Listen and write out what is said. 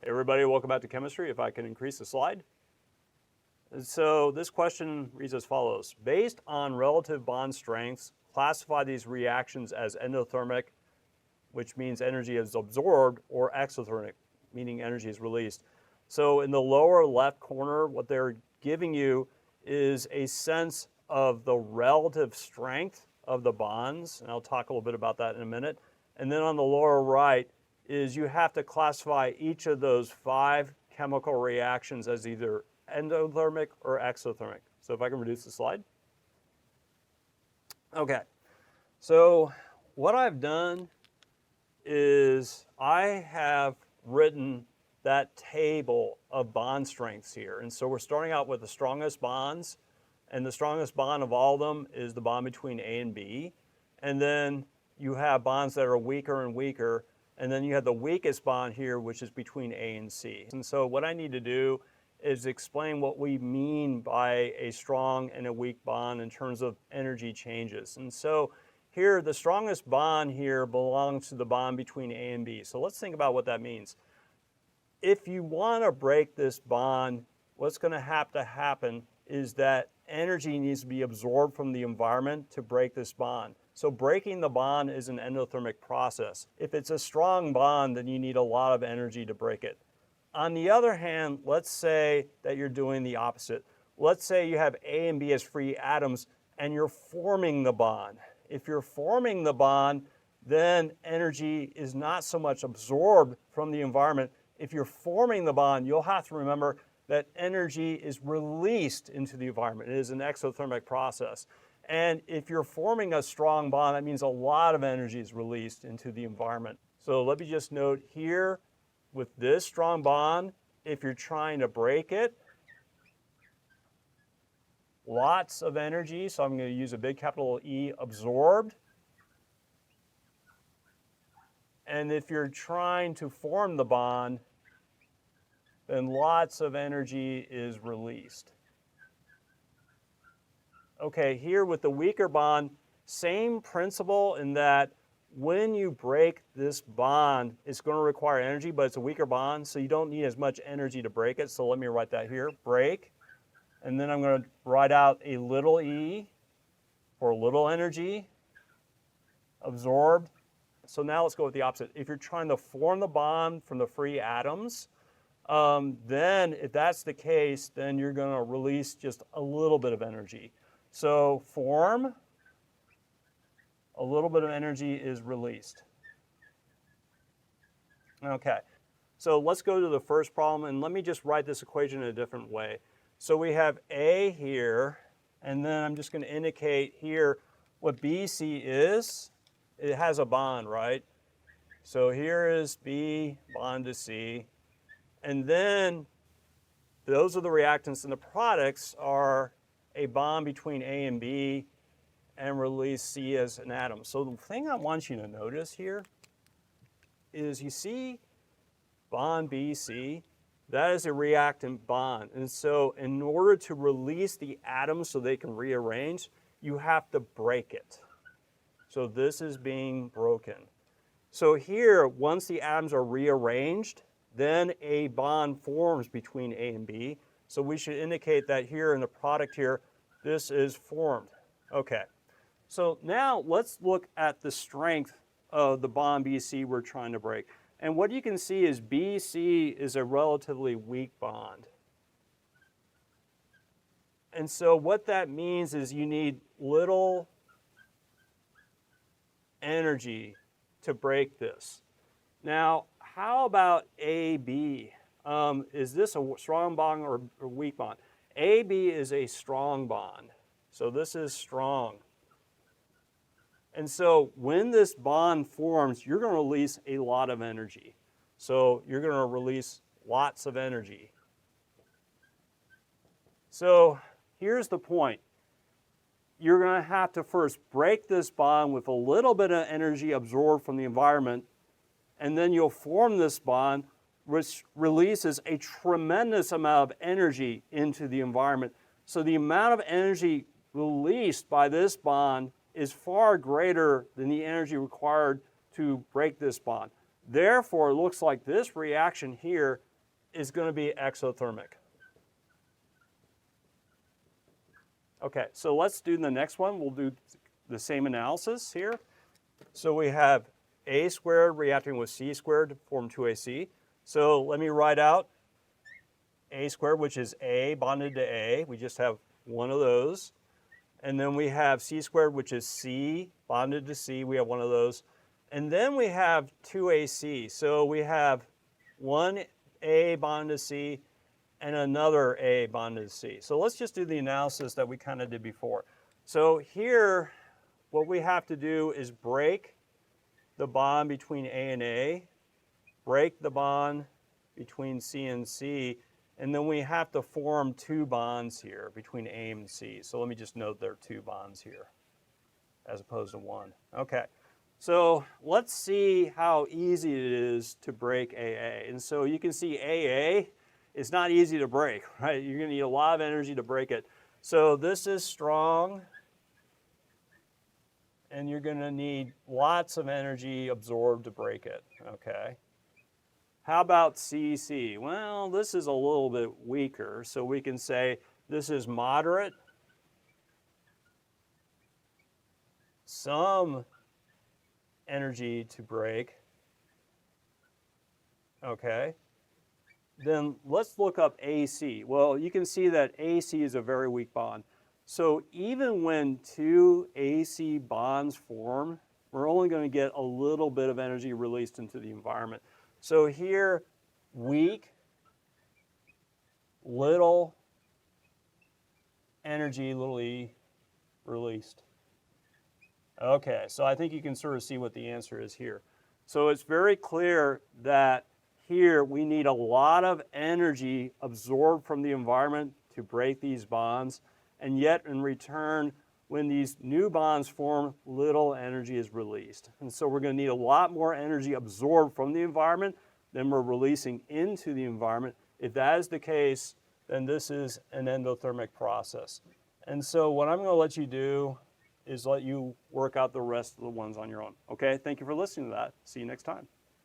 Hey everybody, welcome back to chemistry. If I can increase the slide. So this question reads as follows. Based on relative bond strengths, classify these reactions as endothermic, which means energy is absorbed, or exothermic, meaning energy is released. So in the lower left corner, what they're giving you is a sense of the relative strength of the bonds, and I'll talk a little bit about that in a minute. And then on the lower right is you have to classify each of those 5 chemical reactions as either endothermic or exothermic. So if I can reduce the slide. Okay, so what I've done is I have written that table of bond strengths here. And so we're starting out with the strongest bonds, and the strongest bond of all of them is the bond between A and B. And then you have bonds that are weaker and weaker, and then you have the weakest bond here, which is between A and C. And so what I need to do is explain what we mean by a strong and a weak bond in terms of energy changes. And so here, the strongest bond here belongs to the bond between A and B. So let's think about what that means. If you want to break this bond, what's going to have to happen is that energy needs to be absorbed from the environment to break this bond. So breaking the bond is an endothermic process. If it's a strong bond, then you need a lot of energy to break it. On the other hand, let's say that you're doing the opposite. Let's say you have A and B as free atoms and you're forming the bond. If you're forming the bond, then energy is not so much absorbed from the environment. If you're forming the bond, you'll have to remember that energy is released into the environment. It is an exothermic process. And if you're forming a strong bond, that means a lot of energy is released into the environment. So let me just note here, with this strong bond, if you're trying to break it, lots of energy, so I'm going to use a big capital E, absorbed. And if you're trying to form the bond, then lots of energy is released. Okay, here with the weaker bond, same principle in that when you break this bond, it's going to require energy, but it's a weaker bond, so you don't need as much energy to break it. So let me write that here, break. And then I'm going to write out a little e for little energy, absorbed. So now let's go with the opposite. If you're trying to form the bond from the free atoms, then if that's the case, then you're going to release just a little bit of energy. So form, a little bit of energy is released. Okay, so let's go to the first problem, and let me just write this equation in a different way. So we have A here, and then I'm just going to indicate here what BC is. It has a bond, right? So here is B, bond to C. And then those are the reactants, and the products are a bond between A and B and release C as an atom. So the thing I want you to notice here is you see bond BC, that is a reactant bond. And so in order to release the atoms so they can rearrange, you have to break it. So this is being broken. So here, once the atoms are rearranged, then a bond forms between A and B. So we should indicate that here in the product here, this is formed. Okay, so now let's look at the strength of the bond BC we're trying to break. And what you can see is BC is a relatively weak bond. And so what that means is you need little energy to break this. Now, how about AB? Is this a strong bond or a weak bond? AB is a strong bond. So this is strong. And so when this bond forms, you're going to release a lot of energy. So you're going to release lots of energy. So here's the point. You're going to have to first break this bond with a little bit of energy absorbed from the environment, and then you'll form this bond, which releases a tremendous amount of energy into the environment. So the amount of energy released by this bond is far greater than the energy required to break this bond. Therefore, it looks like this reaction here is going to be exothermic. Okay, so let's do the next one. We'll do the same analysis here. So we have A squared reacting with C squared to form 2AC. So let me write out A squared, which is A bonded to A. We just have one of those. And then we have C squared, which is C bonded to C. We have one of those. And then we have 2AC. So we have one A bonded to C and another A bonded to C. So let's just do the analysis that we kind of did before. So here, what we have to do is break the bond between A and A, break the bond between C and C, and then we have to form two bonds here between A and C. So let me just note there are two bonds here as opposed to one. Okay, so let's see how easy it is to break AA. And so you can see AA is not easy to break, right? You're going to need a lot of energy to break it. So this is strong, and you're going to need lots of energy absorbed to break it, okay? How about CC? Well, this is a little bit weaker, so we can say this is moderate, some energy to break, okay? Then let's look up AC. Well, you can see that AC is a very weak bond. So even when two AC bonds form, we're only going to get a little bit of energy released into the environment. So here, weak, little energy, little e, released. Okay, so I think you can sort of see what the answer is here. So it's very clear that here we need a lot of energy absorbed from the environment to break these bonds, and yet in return, when these new bonds form, little energy is released. And so we're going to need a lot more energy absorbed from the environment than we're releasing into the environment. If that is the case, then this is an endothermic process. And so what I'm going to let you do is let you work out the rest of the ones on your own. Okay, thank you for listening to that. See you next time.